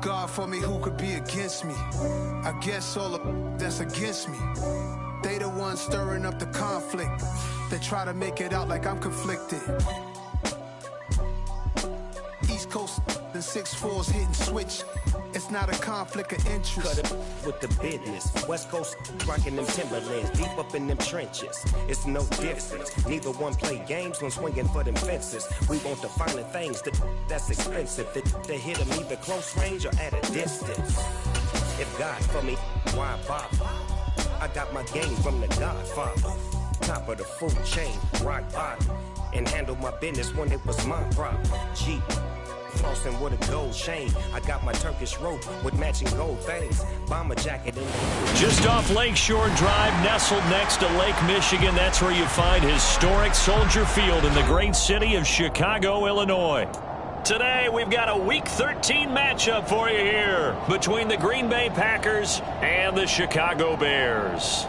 God for me, who could be against me? I guess all the that's against me. They the ones stirring up the conflict. They try to make it out like I'm conflicted. East Coast and 6'4's hitting switch. It's not a conflict of interest. Cut it with the business. West Coast rocking them Timberlands, deep up in them trenches. It's no difference. Neither one play games when swinging for them fences. We want the finer things that's expensive. They hit them either close range or at a distance. If God for me, why bother? I got my game from the Godfather. Top of the food chain, rock bottom. And handle my business when it was my problem. Jeep. Flossing with a gold chain. I got my Turkish rope with matching gold things. Bomber jacket in the... Just off Lakeshore Drive, nestled next to Lake Michigan. That's where you find historic Soldier Field in the great city of Chicago, Illinois. Today, we've got a Week 13 matchup for you here between the Green Bay Packers and the Chicago Bears.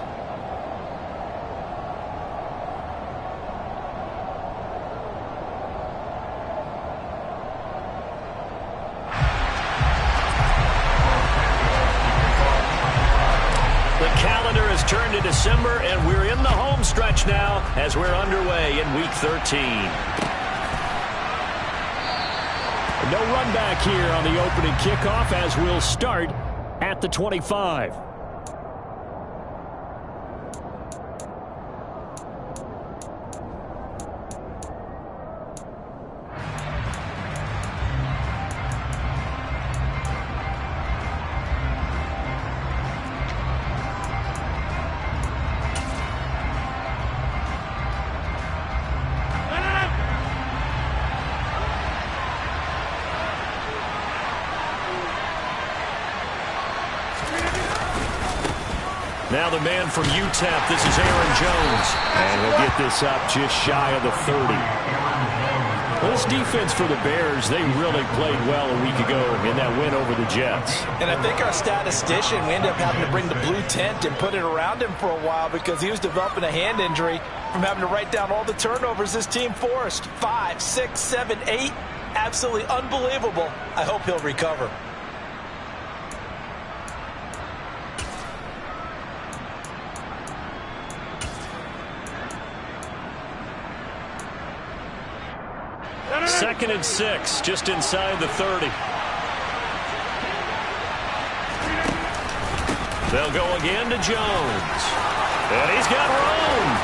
Turn to December, and we're in the home stretch now as we're underway in Week 13. No run back here on the opening kickoff as we'll start at the 25. Now the man from UTEP, this is Aaron Jones. And he'll get this up just shy of the 30. Well, this defense for the Bears, they really played well a week ago in that win over the Jets. And I think our statistician, we ended up having to bring the blue tent and put it around him for a while because he was developing a hand injury from having to write down all the turnovers this team forced. 5, 6, 7, 8. Absolutely unbelievable. I hope he'll recover. Second and 6, just inside the 30. They'll go again to Jones. And he's got room.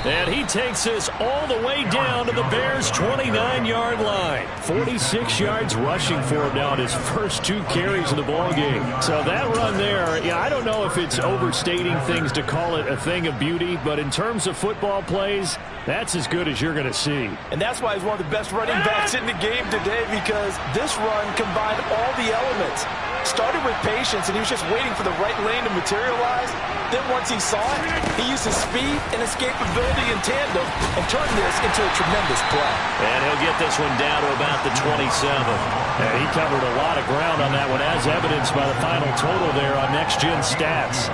And he takes this all the way down to the Bears' 29-yard line. 46 yards rushing for him now in his first 2 carries of the ballgame. So that run there, I don't know if it's overstating things to call it a thing of beauty, but in terms of football plays, that's as good as you're going to see. And that's why he's one of the best running backs in the game today, because this run combined all the elements. Started with patience, and he was just waiting for the right lane to materialize. Then once he saw it, he used his speed and escapability in tandem and turned this into a tremendous play. And he'll get this one down to about the 27. And he covered a lot of ground on that one, as evidenced by the final total there on Next Gen Stats.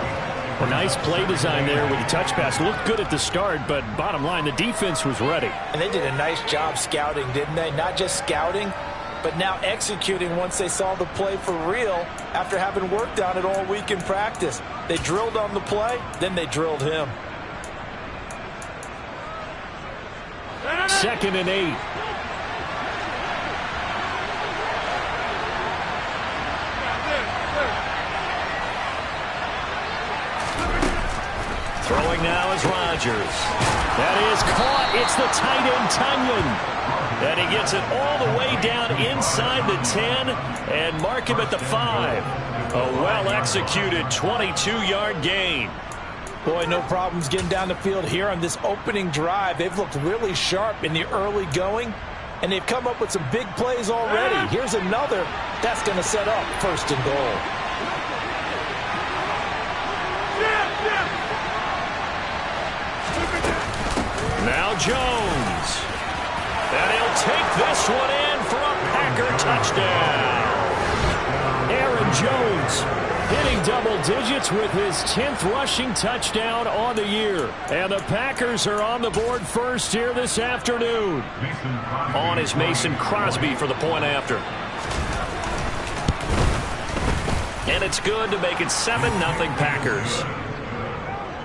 A nice play design there with the touch pass. Looked good at the start, but bottom line, the defense was ready. And they did a nice job scouting, didn't they? Not just scouting, but now executing once they saw the play for real after having worked on it all week in practice. They drilled on the play, then they drilled him. Second and 8. Throwing now is Rodgers. That is caught. It's the tight end, Tunyon. And he gets it all the way down inside the 10 and mark him at the 5. A well-executed 22-yard gain. Boy, no problems getting down the field here on this opening drive. They've looked really sharp in the early going, and they've come up with some big plays already. Here's another that's going to set up first and goal. Now Jones. And he'll take this one in for a Packer touchdown. Aaron Jones Hitting double digits with his 10th rushing touchdown on the year. And the Packers are on the board first here this afternoon. On is Mason Crosby for the point after. And it's good to make it 7-0 Packers.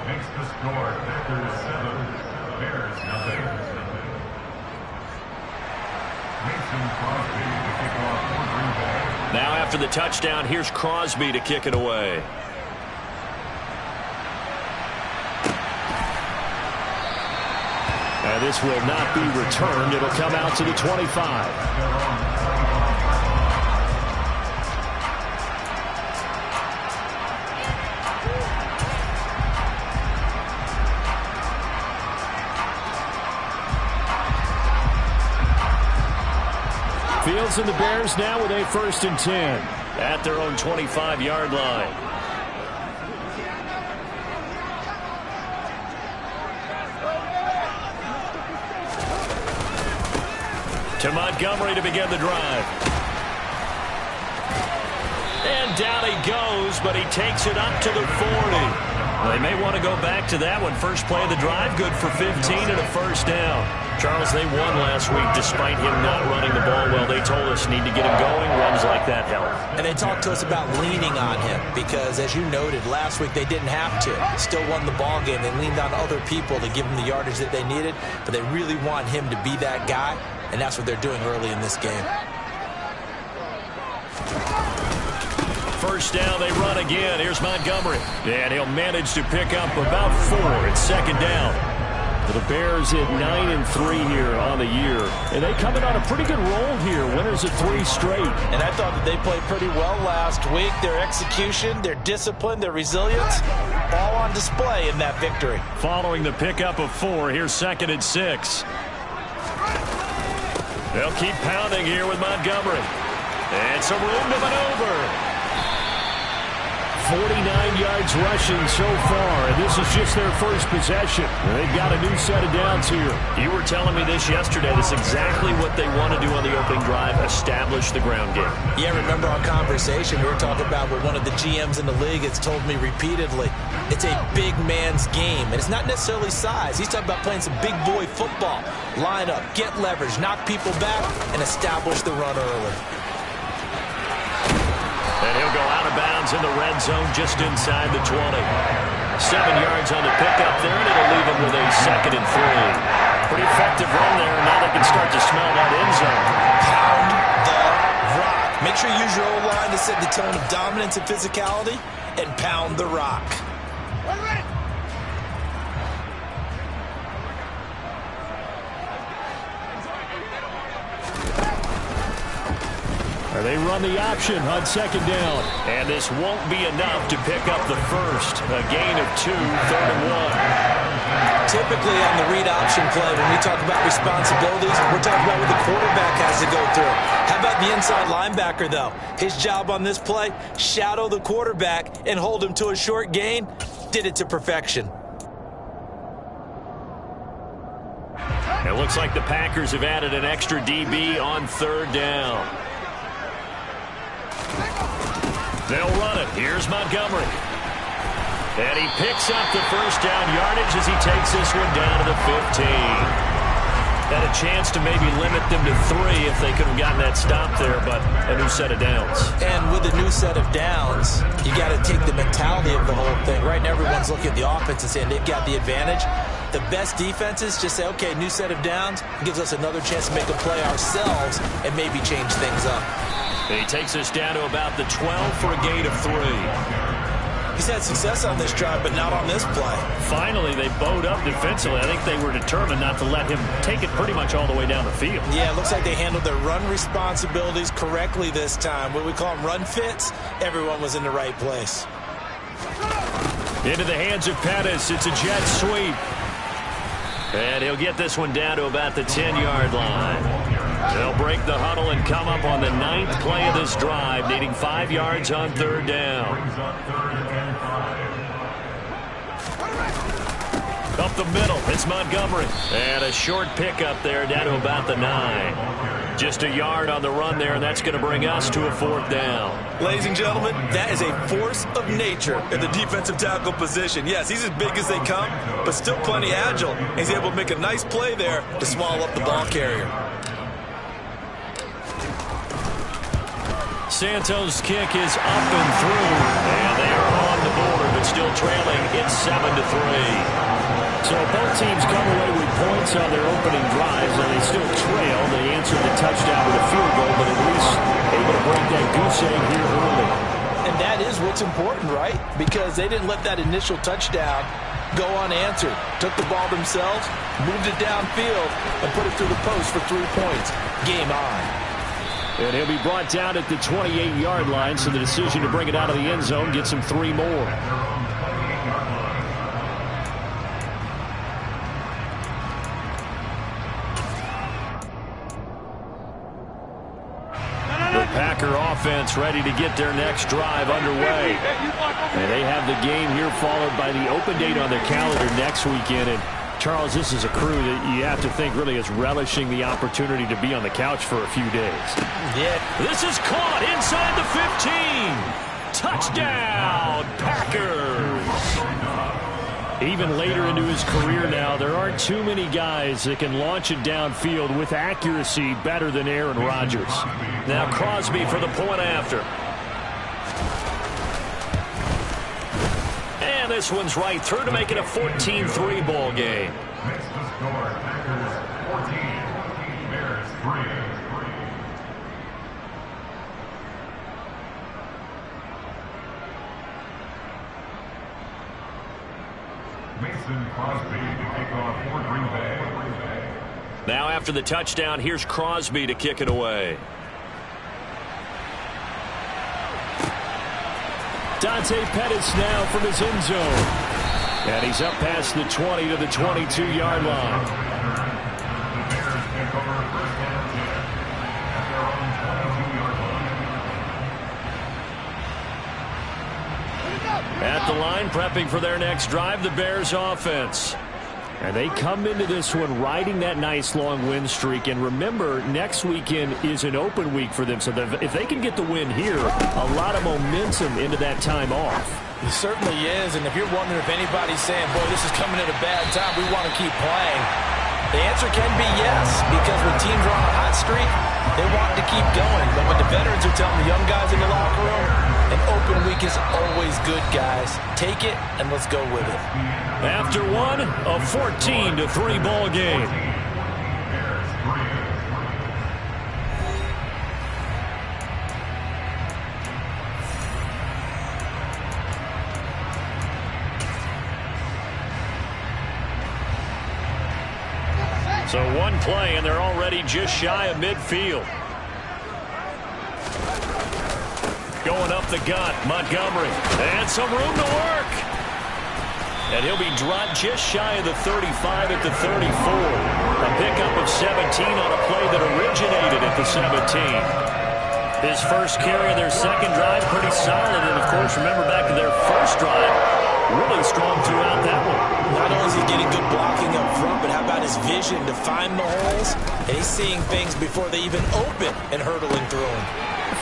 Makes the score Packers 7, Bears 0. Mason Crosby to kick off for Green Bay. Now after the touchdown, here's Crosby to kick it away. And this will not be returned. It'll come out to the 25. Fields and the Bears now with a 1st and 10 at their own 25-yard line. To Montgomery to begin the drive. And down he goes, but he takes it up to the 40. They may want to go back to that one. First play of the drive, good for 15 and a 1st down. Charles, they won last week despite him not running the ball well. They told us need to get him going. Runs like that help. And they talked to us about leaning on him because, as you noted, last week they didn't have to. Still won the ball game. They leaned on other people to give them the yardage that they needed, but they really want him to be that guy, and that's what they're doing early in this game. First down, they run again. Here's Montgomery. And he'll manage to pick up about 4. It's 2nd down. The Bears at 9-3 here on the year. And they come in on a pretty good roll here. Winners of 3 straight. And I thought that they played pretty well last week. Their execution, their discipline, their resilience, all on display in that victory. Following the pickup of 4, here's 2nd and 6. They'll keep pounding here with Montgomery. And some room to maneuver. 49 yards rushing so far, and this is just their first possession. They've got a new set of downs here. You were telling me this yesterday. That's exactly what they want to do on the opening drive, establish the ground game. Yeah, remember our conversation? We were talking about what one of the GMs in the league has told me repeatedly. It's a big man's game, and it's not necessarily size. He's talking about playing some big boy football. Line up, get leverage, knock people back, and establish the run early. And he'll go out of bounds in the red zone just inside the 20. 7 yards on the pickup there, and it'll leave him with a 2nd and 3. Pretty effective run there, and now they can start to smell that end zone. Pound the rock. Make sure you use your O-line to set the tone of dominance and physicality, and pound the rock. They run the option on 2nd down. And this won't be enough to pick up the 1st. A gain of 2, 3rd and 1. Typically on the read option play, when we talk about responsibilities, we're talking about what the quarterback has to go through. How about the inside linebacker, though? His job on this play, shadow the quarterback and hold him to a short gain. Did it to perfection. It looks like the Packers have added an extra DB on 3rd down. They'll run it. Here's Montgomery. And he picks up the 1st down yardage as he takes this one down to the 15. Had a chance to maybe limit them to 3 if they could have gotten that stop there, but a new set of downs. And with a new set of downs, you got to take the mentality of the whole thing. Right now, everyone's looking at the offense and saying they've got the advantage. The best defenses just say, okay, new set of downs. It gives us another chance to make a play ourselves and maybe change things up. He takes us down to about the 12 for a gain of 3. He's had success on this drive, but not on this play. Finally, they bowed up defensively. I think they were determined not to let him take it pretty much all the way down the field. Yeah, it looks like they handled their run responsibilities correctly this time. What we call them run fits, everyone was in the right place. Into the hands of Pettis. It's a jet sweep. And he'll get this one down to about the 10-yard line. They'll break the huddle and come up on the 9th play of this drive, needing 5 yards on 3rd down. Up the middle, it's Montgomery. And a short pickup there down to about the 9. Just a yard on the run there, and that's going to bring us to a 4th down. Ladies and gentlemen, that is a force of nature in the defensive tackle position. Yes, he's as big as they come, but still plenty agile. He's able to make a nice play there to swallow up the ball carrier. Santos' kick is up and through, and they are on the board, but still trailing. It's 7-3. So both teams come away with points on their opening drives, and they still trail. They answered the touchdown with a field goal, but at least able to break that goose egg here early. And that is what's important, right? Because they didn't let that initial touchdown go unanswered. Took the ball themselves, moved it downfield, and put it through the post for 3 points. Game on. And he'll be brought down at the 28-yard line, so the decision to bring it out of the end zone gets him 3 more. Packer offense ready to get their next drive underway. And they have the game here followed by the open date on their calendar next weekend. And Charles, this is a crew that you have to think really is relishing the opportunity to be on the couch for a few days. Yeah. This is caught inside the 15. Touchdown, Packers. Even later into his career now, there aren't too many guys that can launch it downfield with accuracy better than Aaron Rodgers. Now Crosby for the point after. And this one's right through to make it a 14-3 ball game. Next to score, Packers 14, Bears 3. Mason Crosby to kick off for Green Bay. Now after the touchdown, here's Crosby to kick it away. Dante Pettis now from his end zone. And he's up past the 20 to the 22-yard line. The Bears take over first and 10 at their own 22-yard line. At the line, prepping for their next drive, the Bears offense. And they come into this one riding that nice long win streak. And remember, next weekend is an open week for them. So if they can get the win here, a lot of momentum into that time off. It certainly is. And if you're wondering if anybody's saying, boy, this is coming at a bad time, we want to keep playing, the answer can be yes. Because when teams are on a hot streak, they want to keep going. But what the veterans are telling the young guys in the locker room, an open week is always good, guys. Take it, and let's go with it. After one, a 14-3 ball game. So one play, and they're already just shy of midfield. Going up the gut, Montgomery. And some room to work. And he'll be dropped just shy of the 35 at the 34. A pickup of 17 on a play that originated at the 17. His first carry of their second drive, pretty solid. And, of course, remember back to their first drive, really strong throughout that one. Not only is he getting good blocking up front, but how about his vision to find the holes? And he's seeing things before they even open and hurtling through them.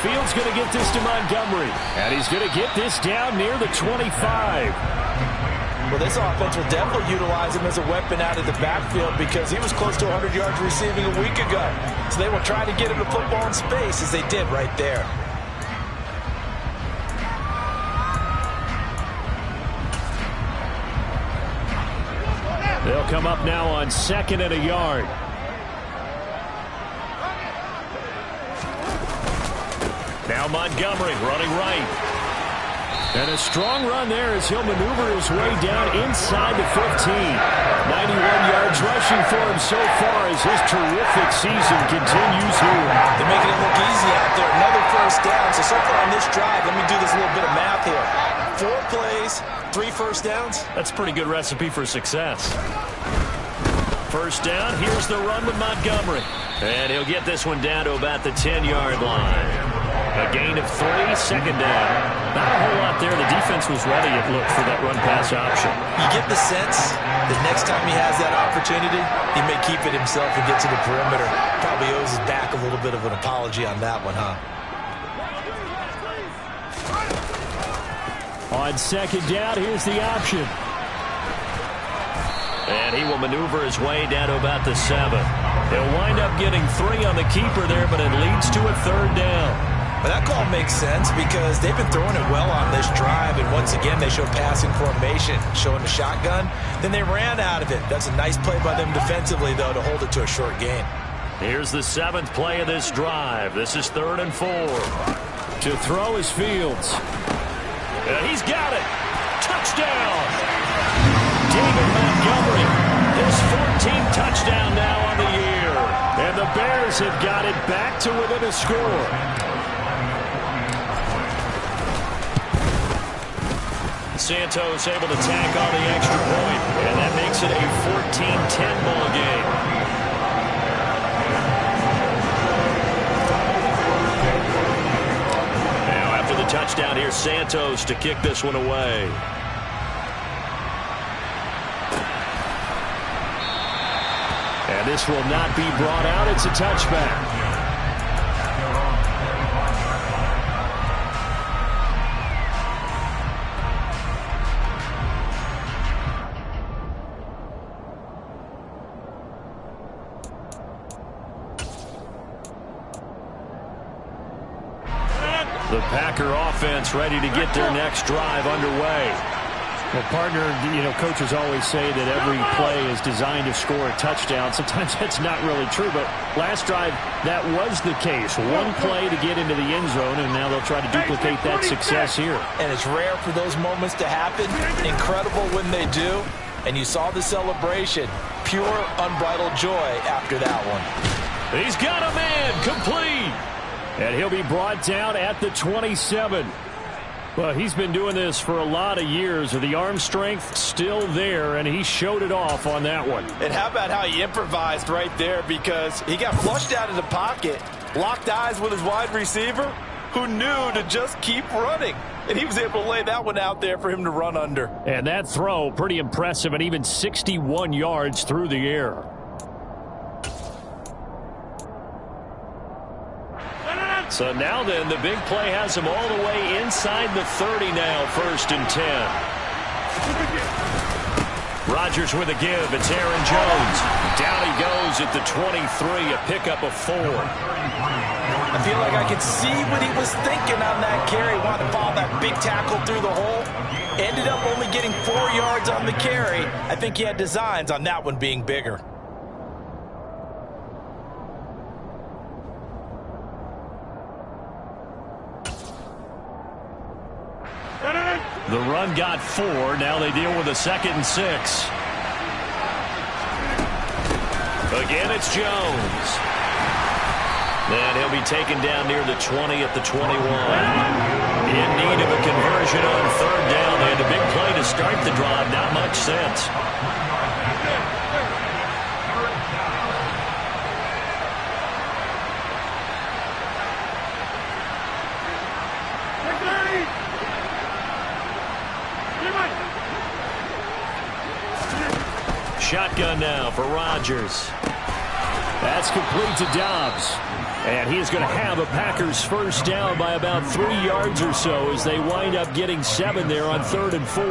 Fields going to get this to Montgomery. And he's going to get this down near the 25. Well, this offense will definitely utilize him as a weapon out of the backfield because he was close to 100 yards receiving a week ago. So they will try to get him the football in space as they did right there. They'll come up now on 2nd and a yard. Now Montgomery running right. And a strong run there as he'll maneuver his way down inside the 15. 91 yards rushing for him so far as his terrific season continues here. They're making it look easy out there. Another first down. So far on this drive, let me do this little bit of math here. 4 plays, 3 first downs. That's a pretty good recipe for success. First down, here's the run with Montgomery. And he'll get this one down to about the 10-yard line. A gain of 3, 2nd down. Not a whole lot there. The defense was ready, it looked, for that run-pass option. You get the sense The next time he has that opportunity, he may keep it himself and get to the perimeter. Probably owes his back a little bit of an apology on that one, huh? On second down, here's the option. And he will maneuver his way down to about the 7. He'll wind up getting 3 on the keeper there, but it leads to a third down. Well, that call makes sense because they've been throwing it well on this drive, and once again, they show passing formation, showing the shotgun. Then they ran out of it. That's a nice play by them defensively, though, to hold it to a short gain. Here's the 7th play of this drive. This is 3rd and 4. To throw is Fields. And he's got it. Touchdown. David Montgomery, his 14th touchdown now on the year. And the Bears have got it back to within a score. Santos able to tack on the extra point, and that makes it a 14-10 ball game. Now after the touchdown, here's Santos to kick this one away. And this will not be brought out. It's a touchback. The Packer offense ready to get their next drive underway. Well, partner, coaches always say that every play is designed to score a touchdown. Sometimes that's not really true, but last drive, that was the case. One play to get into the end zone, and now they'll try to duplicate that success here. And it's rare for those moments to happen. Incredible when they do. And you saw the celebration. Pure, unbridled joy after that one. He's got a man complete. And he'll be brought down at the 27. Well, he's been doing this for a lot of years. The arm strength still there, and he showed it off on that one. And how about how he improvised right there, because he got flushed out of the pocket, locked eyes with his wide receiver, who knew to just keep running. And he was able to lay that one out there for him to run under. And that throw, pretty impressive, and even 61 yards through the air. So now then, the big play has him all the way inside the 30 now, 1st and 10. Rodgers with a give. It's Aaron Jones. Down he goes at the 23, a pickup of 4. I feel like I could see what he was thinking on that carry. Wanted to follow that big tackle through the hole. Ended up only getting 4 yards on the carry. I think he had designs on that one being bigger. The run got 4. Now they deal with a 2nd and 6. Again, it's Jones. And he'll be taken down near the 20 at the 21. In need of a conversion on 3rd down. They had a big play to start the drive. Not much sense. Shotgun now for Rodgers. That's complete to Dobbs. And he's going to have a Packers first down by about 3 yards or so as they wind up getting 7 there on 3rd and 4.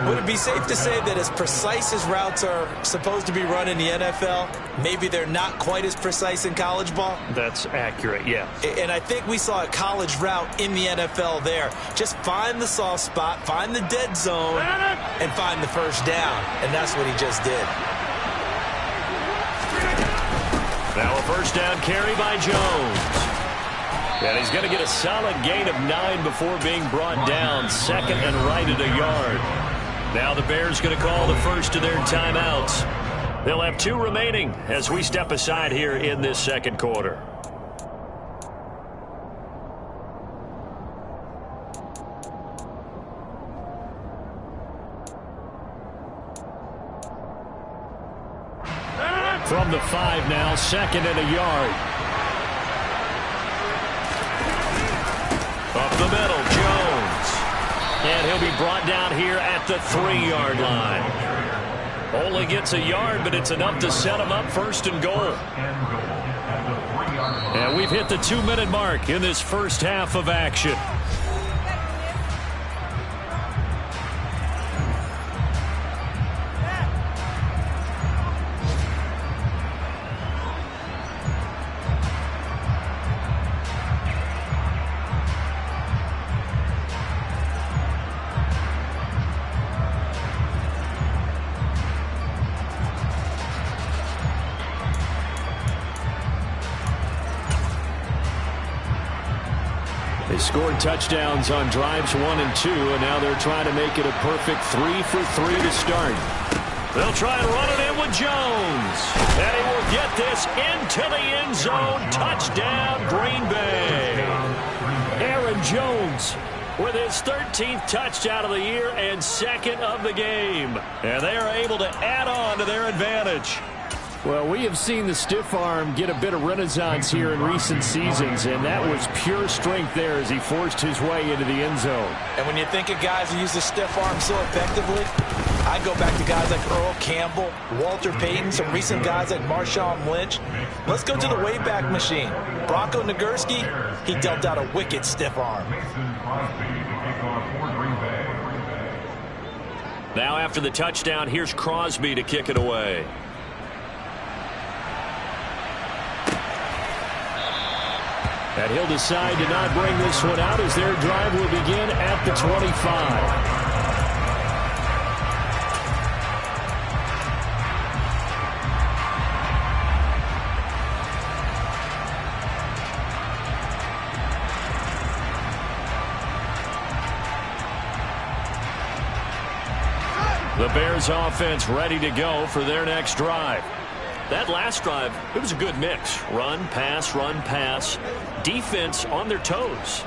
Would it be safe to say that as precise as routes are supposed to be run in the NFL, maybe they're not quite as precise in college ball? That's accurate, yeah. And I think we saw a college route in the NFL there. Just find the soft spot, find the dead zone, and find the first down. And that's what he just did. Now a first down carry by Jones. And he's going to get a solid gain of 9 before being brought down. 2nd and right at a yard. Now the Bears going to call the first of their timeouts. They'll have 2 remaining as we step aside here in this 2nd quarter. From the 5 now, 2nd and a yard. Up the middle, Jones. And he'll be brought down here at the 3-yard line. Only gets a yard, but it's enough to set him up 1st and goal. And we've hit the 2-minute mark in this first half of action. They scored touchdowns on drives 1 and 2, and now they're trying to make it a perfect 3 for 3 to start. They'll try and run it in with Jones. And he will get this into the end zone. Touchdown, Green Bay. Aaron Jones with his 13th touchdown of the year and 2nd of the game. And they are able to add on to their advantage. Well, we have seen the stiff arm get a bit of renaissance here in recent seasons, and that was pure strength there as he forced his way into the end zone. And when you think of guys who use the stiff arm so effectively, I go back to guys like Earl Campbell, Walter Payton, some recent guys like Marshawn Lynch. Let's go to the Wayback Machine. Bronco Nagurski, he dealt out a wicked stiff arm. Now after the touchdown, here's Crosby to kick it away. And he'll decide to not bring this one out as their drive will begin at the 25. The Bears offense ready to go for their next drive. That last drive, it was a good mix. Run, pass, defense on their toes.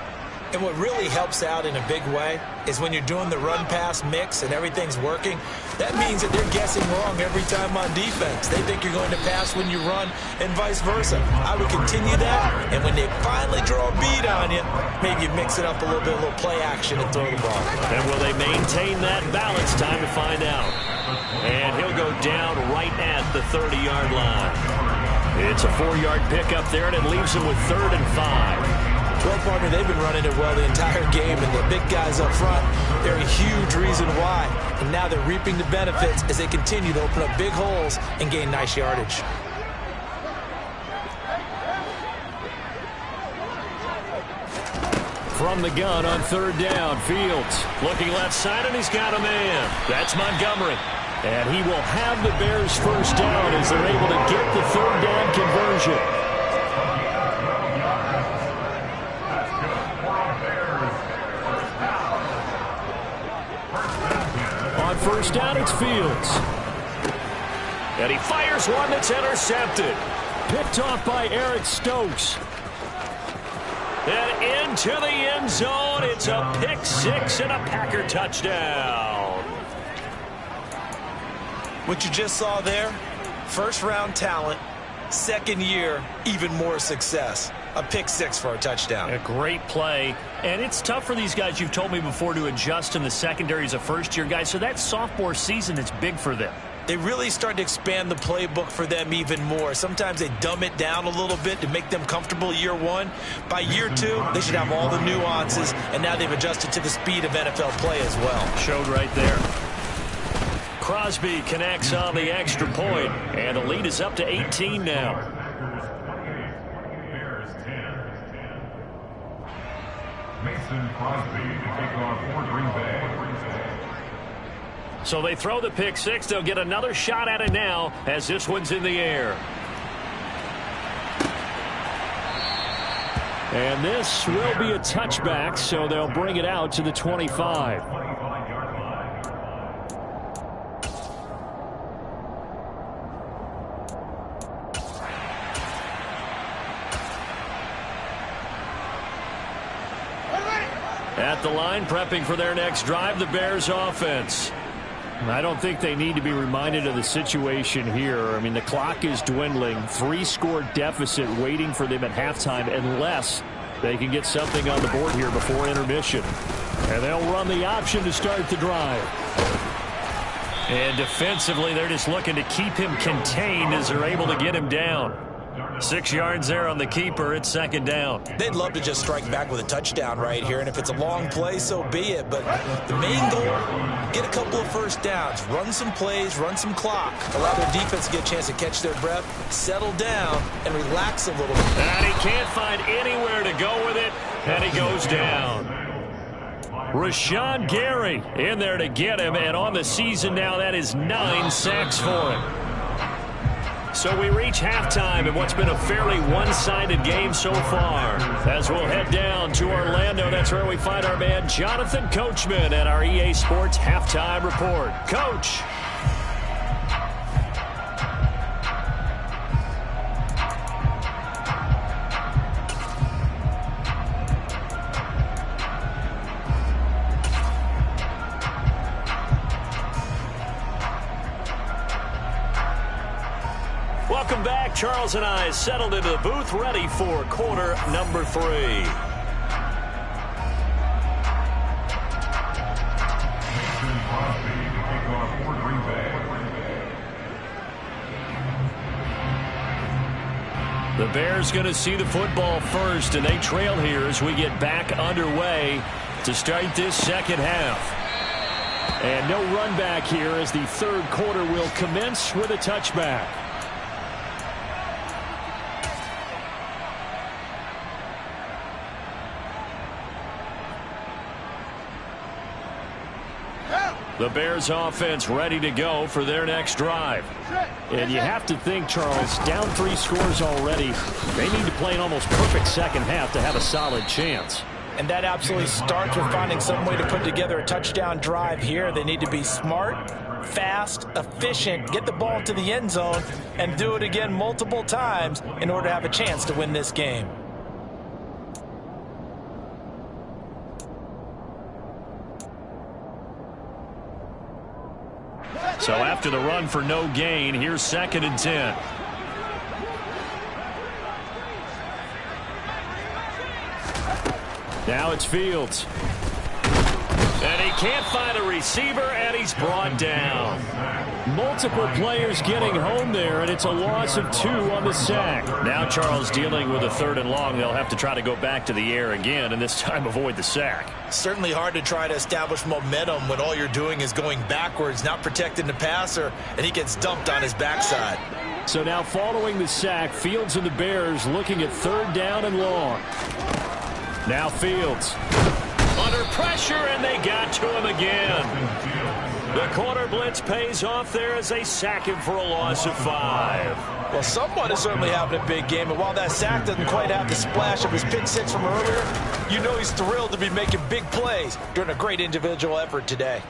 And what really helps out in a big way is when you're doing the run-pass mix and everything's working, that means that they're guessing wrong every time on defense. They think you're going to pass when you run and vice versa. I would continue that, and when they finally draw a bead on you, maybe you mix it up a little bit, a little play action and throw the ball. And will they maintain that balance? Time to find out. And he'll go down right at the 30-yard line. It's a 4-yard pickup there, and it leaves him with 3rd and 5. Well, partner, they've been running it well the entire game, and the big guys up front, they're a huge reason why. And now they're reaping the benefits as they continue to open up big holes and gain nice yardage. From the gun on 3rd down, Fields looking left side, and he's got a man. That's Montgomery. And he will have the Bears' first down as they're able to get the 3rd down conversion. On 1st down, it's Fields. And he fires one that's intercepted. Picked off by Eric Stokes. And into the end zone. It's a pick 6 and a Packer touchdown. What you just saw there, first-round talent, 2nd year, even more success. A pick 6 for a touchdown. A great play. And it's tough for these guys, you've told me before, to adjust in the secondary as a first-year guy. So that sophomore season is big for them. They really start to expand the playbook for them even more. Sometimes they dumb it down a little bit to make them comfortable year 1. By year 2, they should have all the nuances, and now they've adjusted to the speed of NFL play as well. Showed right there. Crosby connects on the extra point, and the lead is up to 18 now. Mason Crosby to take on for Green Bay. So they throw the pick 6. They'll get another shot at it now as this one's in the air. And this will be a touchback, so they'll bring it out to the 25. At the line, prepping for their next drive, the Bears offense. I don't think they need to be reminded of the situation here. I mean, the clock is dwindling. 3-score deficit waiting for them at halftime unless they can get something on the board here before intermission. And they'll run the option to start the drive. And defensively, they're just looking to keep him contained as they're able to get him down. 6 yards there on the keeper. It's second down. They'd love to just strike back with a touchdown right here, and if it's a long play, so be it. But the main goal, get a couple of first downs, run some plays, run some clock, allow their defense to get a chance to catch their breath, settle down, and relax a little bit. And he can't find anywhere to go with it, and he goes down. Rashawn Gary in there to get him, and on the season now, that is 9 sacks for him. So we reach halftime in what's been a fairly one-sided game so far. As we'll head down to Orlando, that's where we find our man Jonathan Coachman at our EA Sports Halftime Report. Coach. Welcome back. Charles and I settled into the booth, ready for quarter number 3. The Bears going to see the football first, and they trail here as we get back underway to start this second half. And no run back here as the third quarter will commence with a touchback. The Bears offense ready to go for their next drive. And you have to think, Charles, down 3 scores already. They need to play an almost perfect second half to have a solid chance. And that absolutely starts with finding some way to put together a touchdown drive here. They need to be smart, fast, efficient, get the ball to the end zone, and do it again multiple times in order to have a chance to win this game. So after the run for no gain, here's 2nd and 10. Now it's Fields. And he can't find a receiver, and he's brought down. Multiple players getting home there, and it's a loss of 2 on the sack. Now Charles dealing with a 3rd and long. They'll have to try to go back to the air again, and this time avoid the sack. Certainly hard to try to establish momentum when all you're doing is going backwards, not protecting the passer, and he gets dumped on his backside. So now following the sack, Fields and the Bears looking at 3rd down and long. Now Fields under pressure, and they got to him again. The corner blitz pays off there as they sack him for a loss of 5. Well, someone is certainly having a big game, and while that sack doesn't quite have the splash of his pick 6 from earlier, you know he's thrilled to be making big plays during a great individual effort today.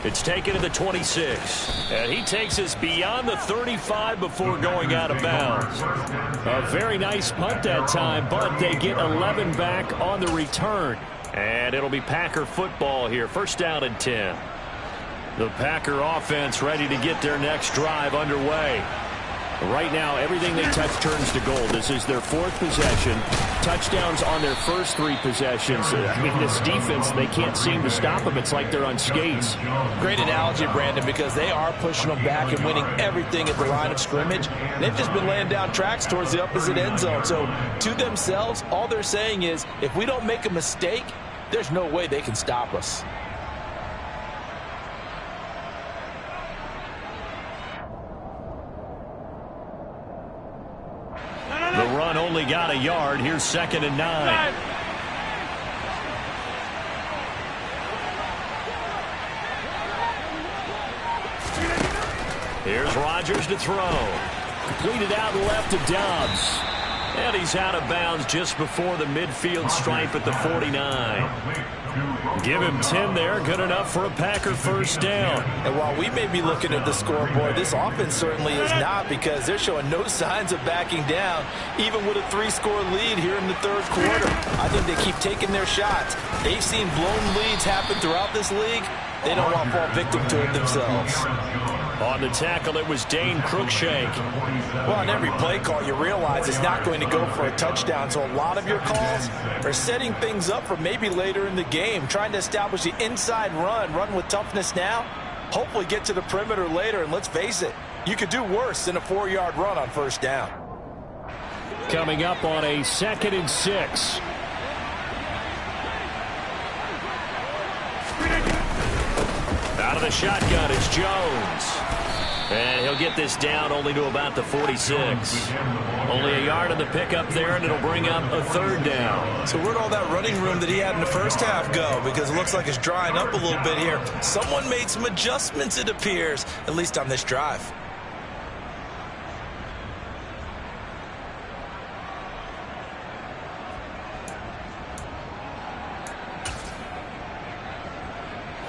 It's taken to the 26, and he takes us beyond the 35 before going out of bounds. A very nice punt that time, but they get 11 back on the return. And it'll be Packer football here, 1st down and 10. The Packer offense ready to get their next drive underway. Right now, everything they touch turns to gold. This is their 4th possession. Touchdowns on their first 3 possessions. I mean, this defense, they can't seem to stop them. It's like they're on skates. Great analogy, Brandon, because they are pushing them back and winning everything at the line of scrimmage. They've just been laying down tracks towards the opposite end zone. So to themselves, all they're saying is, if we don't make a mistake, there's no way they can stop us. The run only got a yard. Here's 2nd and 9. Here's Rodgers to throw. Completed out left to Dobbs. And he's out of bounds just before the midfield stripe at the 49. Give him 10 there. Good enough for a Packer 1st down. And while we may be looking at the scoreboard, this offense certainly is not, because they're showing no signs of backing down, even with a 3-score lead here in the 3rd quarter. I think they keep taking their shots. They've seen blown leads happen throughout this league. They don't want to fall victim to it themselves. On the tackle, it was Dane Cruikshank. Well, on every play call, you realize it's not going to go for a touchdown, so a lot of your calls are setting things up for maybe later in the game. game, trying to establish the inside run with toughness now, hopefully get to the perimeter later, and let's face it, you could do worse than a 4-yard run on first down. Coming up on a 2nd and 6. Out of the shotgun is Jones. And he'll get this down only to about the 46. Only a yard on the pickup there, and it'll bring up a 3rd down. So where'd all that running room that he had in the first half go? Because it looks like it's drying up a little bit here. Someone made some adjustments, it appears, at least on this drive.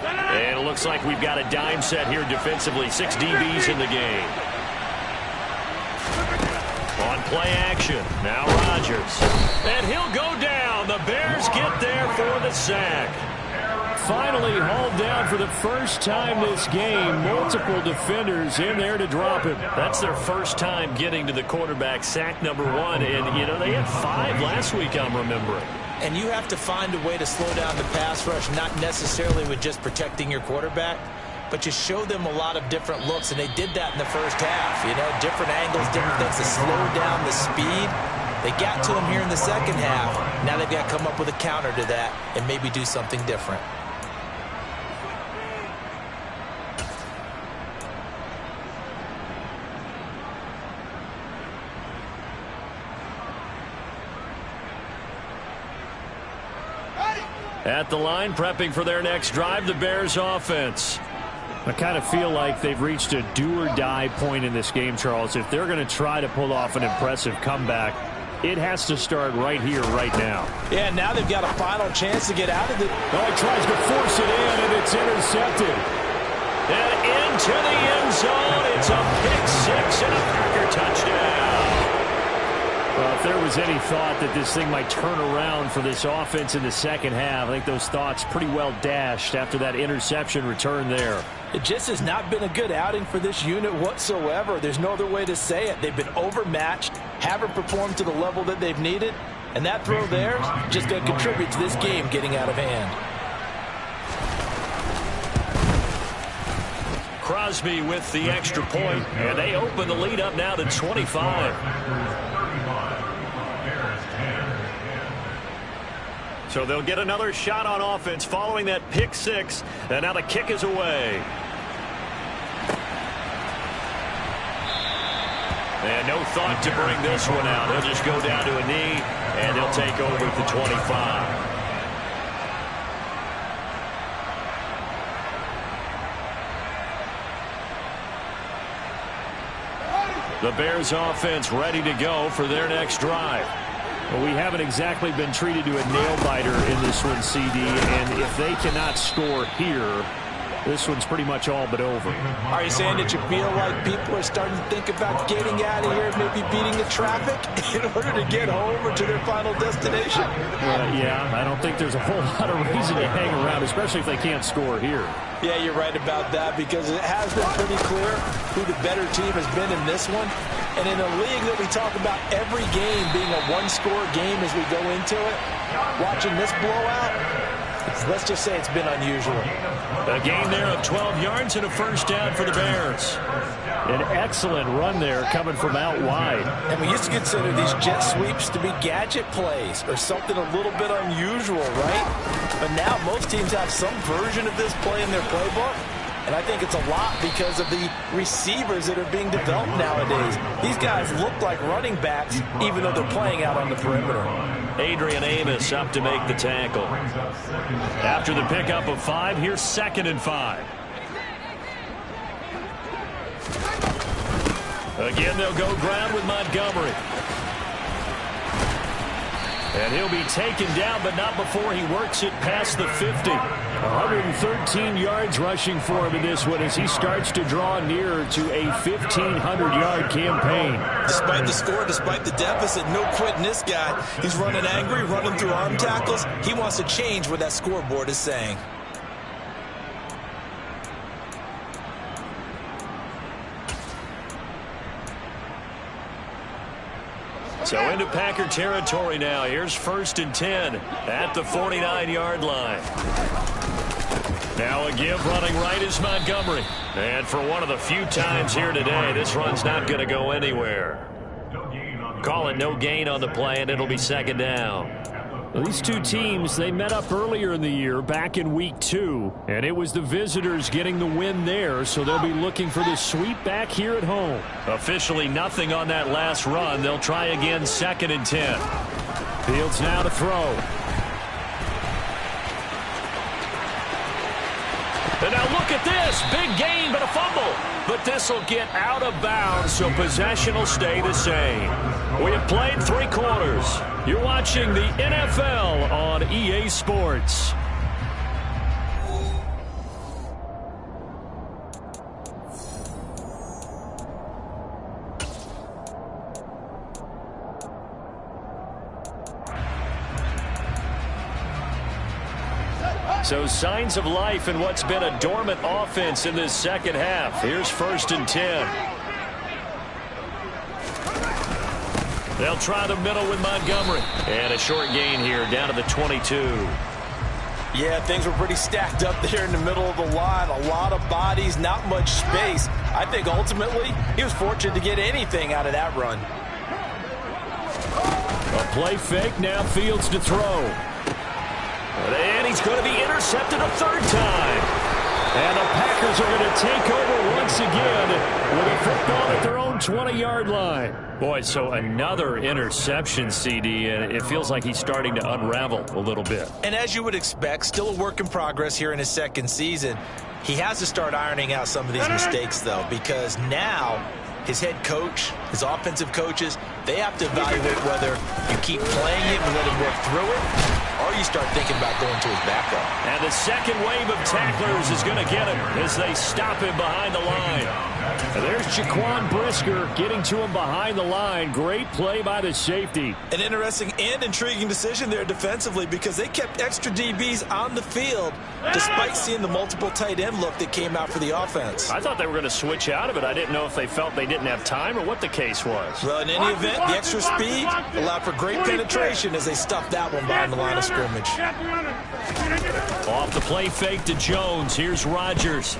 And it looks like we've got a dime set here defensively. 6 DBs in the game. On play action, now Rodgers. And he'll go down. The Bears get there for the sack. Finally hauled down for the first time this game. Multiple defenders in there to drop him. That's their first time getting to the quarterback, sack number 1. And, you know, they had 5 last week, I'm remembering. And you have to find a way to slow down the pass rush, not necessarily with just protecting your quarterback, but you show them a lot of different looks, and they did that in the first half. You know, different angles, different things to slow down the speed. They got to him here in the second half. Now they've got to come up with a counter to that and maybe do something different. At the line, prepping for their next drive, the Bears offense. I kind of feel like they've reached a do-or-die point in this game, Charles. If they're going to try to pull off an impressive comeback, it has to start right here, right now. Yeah, now they've got a final chance to get out of it. Oh, he tries to force it in, and it's intercepted. And into the end zone, it's a pick 6 and a Packer touchdown. Well, if there was any thought that this thing might turn around for this offense in the second half, I think those thoughts pretty well dashed after that interception return there. It just has not been a good outing for this unit whatsoever. There's no other way to say it. They've been overmatched, haven't performed to the level that they've needed, and that throw there is just going to contribute to this game getting out of hand. Crosby with the extra point, and they open the lead up now to 25. So they'll get another shot on offense following that pick 6, and now the kick is away. And no thought to bring this one out. They'll just go down to a knee, and they'll take over at the 25. The Bears offense ready to go for their next drive. Well, we haven't exactly been treated to a nail-biter in this one, CD, and if they cannot score here, this one's pretty much all but over. Are you saying that you feel like people are starting to think about getting out of here, maybe beating the traffic in order to get home or to their final destination? Yeah, I don't think there's a whole lot of reason to hang around, especially if they can't score here. Yeah, you're right about that, because it has been pretty clear who the better team has been in this one. And in a league that we talk about every game being a one-score game as we go into it, watching this blowout, let's just say it's been unusual. A gain there of 12 yards and a first down for the Bears. An excellent run there coming from out wide. And we used to consider these jet sweeps to be gadget plays or something a little bit unusual, right? But now most teams have some version of this play in their playbook. And I think it's a lot because of the receivers that are being developed nowadays. These guys look like running backs, even though they're playing out on the perimeter. Adrian Amos up to make the tackle. After the pickup of 5, here's 2nd and 5. Again, they'll go ground with Montgomery. And he'll be taken down, but not before he works it past the 50. 113 yards rushing for him in this one as he starts to draw nearer to a 1,500-yard campaign. Despite the score, despite the deficit, no quitting this guy. He's running angry, running through arm tackles. He wants to change what that scoreboard is saying. So into Packer territory now. Here's 1st and 10 at the 49-yard line. Now a give running right is Montgomery. And for one of the few times here today, this run's not going to go anywhere. Call it no gain on the play, and it'll be 2nd down. Well, these two teams, they met up earlier in the year, back in week 2, and it was the visitors getting the win there, so they'll be looking for the sweep back here at home. Officially nothing on that last run. They'll try again 2nd and 10. Fields now to throw. And now look at this. Big gain, but a fumble. But this will get out of bounds, so possession will stay the same. We have played 3 quarters. You're watching the NFL on EA Sports. So signs of life in what's been a dormant offense in this second half. Here's 1st and 10. They'll try the middle with Montgomery. And a short gain here down to the 22. Yeah, things were pretty stacked up there in the middle of the line. A lot of bodies, not much space. I think ultimately he was fortunate to get anything out of that run. A play fake, now Fields to throw. And he's going to be intercepted a 3rd time. And the Packers are going to take over once again with a football at their own 20-yard line. Boy, so another interception, CD, and it feels like he's starting to unravel a little bit. And as you would expect, still a work in progress here in his 2nd season. He has to start ironing out some of these mistakes, though, because now his head coach, his offensive coaches, they have to evaluate whether you keep playing him and let him work through it, or you start thinking about going to his backup. And the second wave of tacklers is going to get him as they stop him behind the line. And there's Jaquan Brisker getting to him behind the line. Great play by the safety. An interesting and intriguing decision there defensively because they kept extra DBs on the field despite seeing the multiple tight end look that came out for the offense. I thought they were going to switch out of it. I didn't know if they felt they didn't have time or what the case was. Well, in any event, the extra speed allowed for great penetration as they stuffed that one behind the line of scrimmage. Off the play fake to Jones. Here's Rodgers.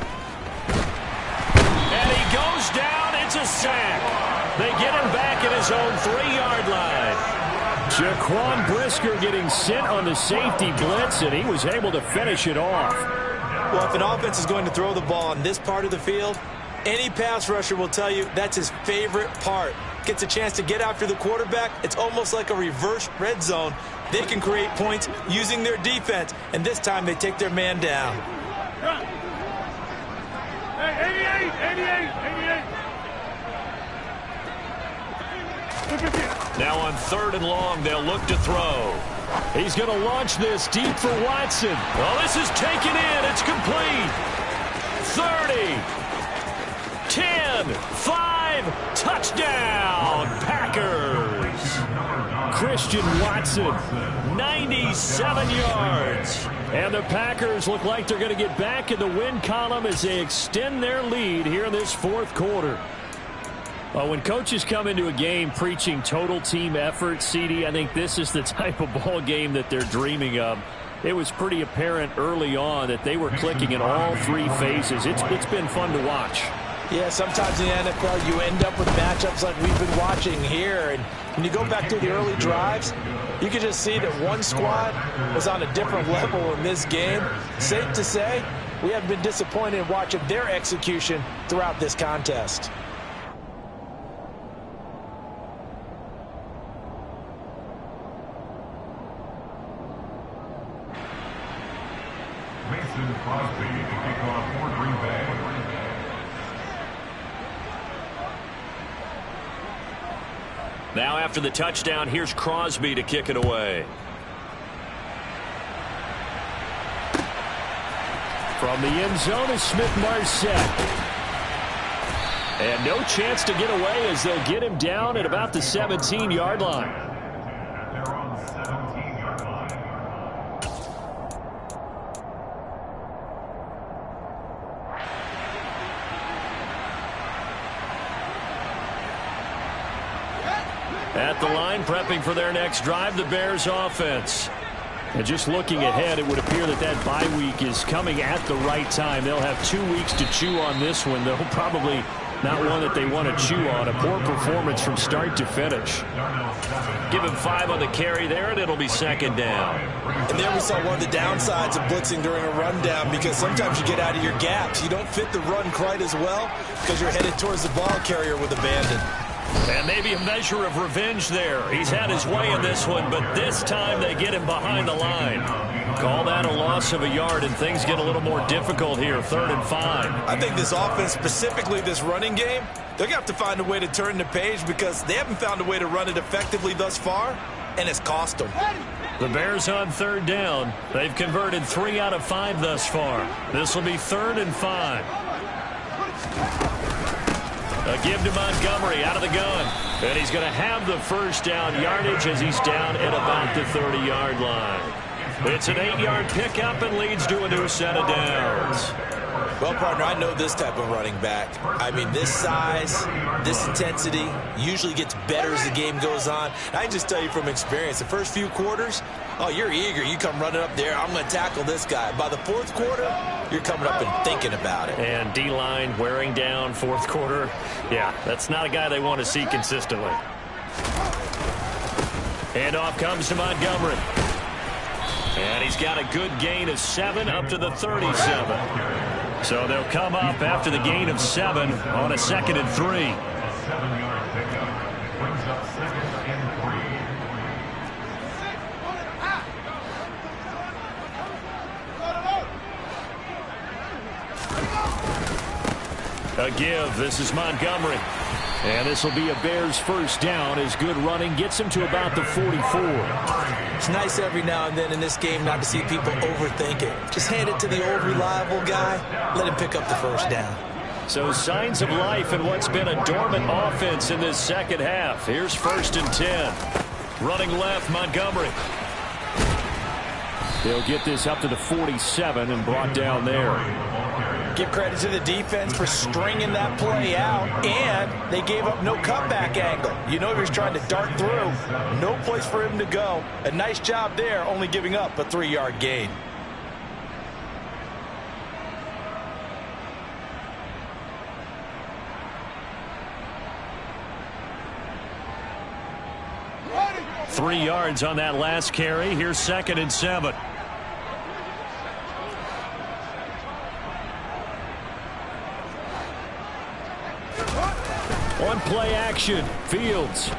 And he goes down. It's a sack. They get him back at his own 3-yard line. Jaquan Brisker getting sent on the safety blitz, and he was able to finish it off. Well, if an offense is going to throw the ball on this part of the field, any pass rusher will tell you that's his favorite part. Gets a chance to get after the quarterback. It's almost like a reverse red zone. They can create points using their defense, and this time they take their man down. Hey, 88. Now on 3rd and long, they'll look to throw. He's going to launch this deep for Watson. Well, this is taken in. It's complete. 30, 10, 5, touchdown, Packers. Christian Watson, 97 yards. And the Packers look like they're going to get back in the win column as they extend their lead here in this 4th quarter. Well, when coaches come into a game preaching total team effort, CD, I think this is the type of ball game that they're dreaming of. It was pretty apparent early on that they were clicking in all 3 phases. It's been fun to watch. Yeah, sometimes in the NFL you end up with matchups like we've been watching here. And when you go back to the early drives, you can just see that one squad was on a different level in this game. Safe to say, we have been disappointed in watching their execution throughout this contest. Mason Crosby to kick off for Green Bay. Now after the touchdown, here's Crosby to kick it away. From the end zone is Smith-Marset. And no chance to get away as they'll get him down at about the 17-yard line. They're on the 17-yard line. At the line, prepping for their next drive, the Bears offense. And just looking ahead, it would appear that bye week is coming at the right time. They'll have 2 weeks to chew on this one. They'll probably not one that they want to chew on. A poor performance from start to finish. Give him 5 on the carry there, and it'll be second down. And there we saw one of the downsides of blitzing during a rundown, because sometimes you get out of your gaps. You don't fit the run quite as well because you're headed towards the ball carrier with abandon. And maybe a measure of revenge there. He's had his way in this one, but this time they get him behind the line. Call that a loss of a yard, and things get a little more difficult here, 3rd and 5. I think this offense, specifically this running game, they're going to have to find a way to turn the page because they haven't found a way to run it effectively thus far, and it's cost them. The Bears on 3rd down. They've converted 3 out of 5 thus far. This will be 3rd and 5. A give to Montgomery out of the gun. And he's going to have the first down yardage as he's down at about the 30-yard line. It's an 8-yard pickup and leads to a new set of downs. Well, partner, I know this type of running back. I mean, this size, this intensity usually gets better as the game goes on. I can just tell you from experience, the first few quarters, oh, you're eager. You come running up there, I'm going to tackle this guy. By the 4th quarter, you're coming up and thinking about it. And D-line wearing down 4th quarter. Yeah, that's not a guy they want to see consistently. Handoff comes to Montgomery. And he's got a good gain of 7 up to the 37. So they'll come up after the gain of 7 on a 2nd and 3. 7-yard pickup brings up 2nd and 3. A give. This is Montgomery. And this will be a Bears first down as good running gets him to about the 44. It's nice every now and then in this game not to see people overthink it. Just hand it to the old reliable guy. Let him pick up the first down. So signs of life in what's been a dormant offense in this second half. Here's 1st and 10. Running left, Montgomery. They'll get this up to the 47 and brought down there. Give credit to the defense for stringing that play out, and they gave up no cutback angle. You know he was trying to dart through. No place for him to go. A nice job there, only giving up a 3-yard gain. Ready. 3 yards on that last carry. Here's 2nd and 7. On play action, Fields.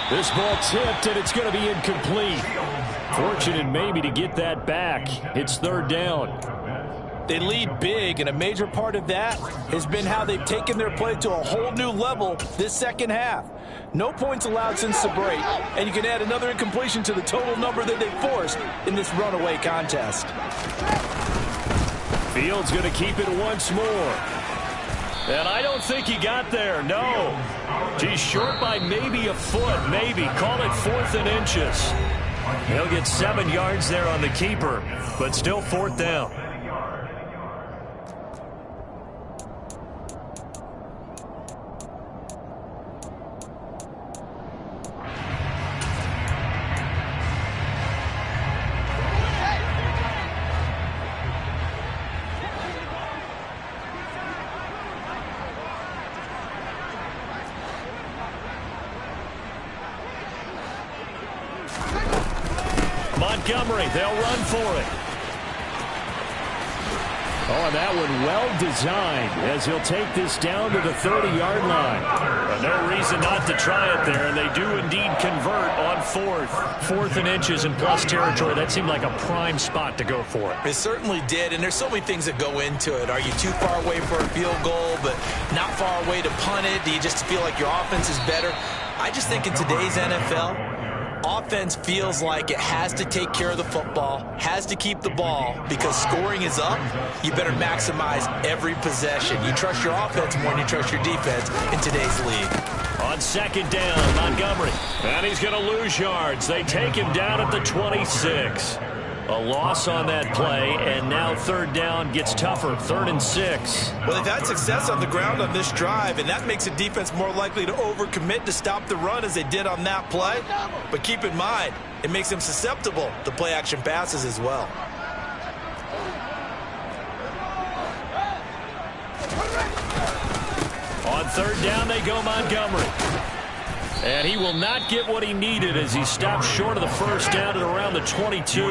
This ball tipped, and it's going to be incomplete. Fortunate maybe to get that back. It's 3rd down. They lead big, and a major part of that has been how they've taken their play to a whole new level this second half. No points allowed since the break, and you can add another incompletion to the total number that they forced in this runaway contest. Fields going to keep it once more. And I don't think he got there, no. He's short by maybe a foot, maybe. Call it 4th and inches. He'll get 7 yards there on the keeper, but still 4th down. Montgomery, they'll run for it. Oh, and that one well designed as he'll take this down to the 30-yard line. But no reason not to try it there, and they do indeed convert on 4th and inches in plus territory. That seemed like a prime spot to go for it. It certainly did, and there's so many things that go into it. Are you too far away for a field goal, but not far away to punt it? Do you just feel like your offense is better? I just think in today's NFL, offense feels like it has to take care of the football, has to keep the ball, because scoring is up. You better maximize every possession. You trust your offense more than you trust your defense in today's league. On 2nd down, Montgomery. And he's going to lose yards. They take him down at the 26. A loss on that play, and now third down gets tougher. 3rd and 6. Well, they've had success on the ground on this drive, and that makes the defense more likely to overcommit to stop the run as they did on that play. But keep in mind, it makes them susceptible to play-action passes as well. On 3rd down, they go Montgomery. And he will not get what he needed as he stopped short of the first down at around the 22.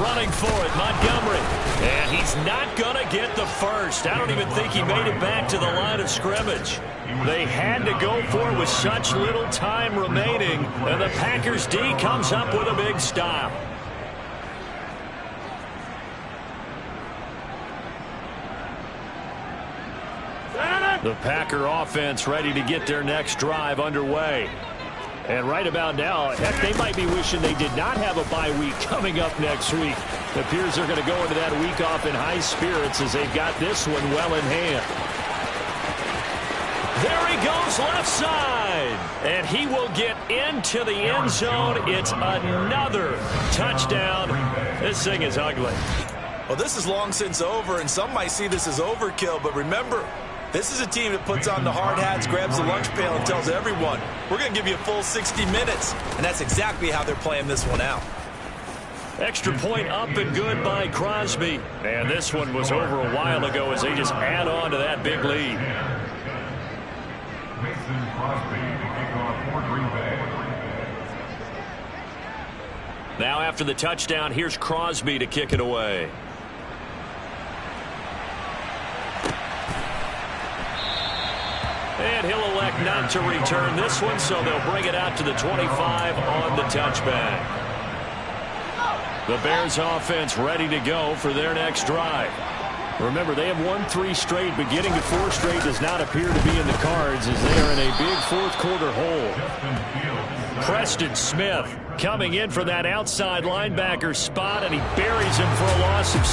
Running for it, Montgomery. And he's not going to get the first. I don't even think he made it back to the line of scrimmage. They had to go for it with such little time remaining. And the Packers D comes up with a big stop. The Packer offense ready to get their next drive underway. And right about now, heck, they might be wishing they did not have a bye week coming up next week. It appears they're going to go into that week off in high spirits as they've got this one well in hand. There he goes left side. And he will get into the end zone. It's another touchdown. This thing is ugly. Well, this is long since over, and some might see this as overkill, but remember, this is a team that puts on the hard hats, grabs the lunch pail, and tells everyone, we're going to give you a full 60 minutes. And that's exactly how they're playing this one out. Extra point up and good by Crosby. And this one was over a while ago as they just add on to that big lead. Now after the touchdown, here's Crosby to kick it away. And he'll elect not to return this one, so they'll bring it out to the 25 on the touchback. The Bears offense ready to go for their next drive. Remember, they have won 3 straight, but getting to 4 straight does not appear to be in the cards as they are in a big fourth-quarter hole. Preston Smith coming in for that outside linebacker spot, and he buries him for a loss of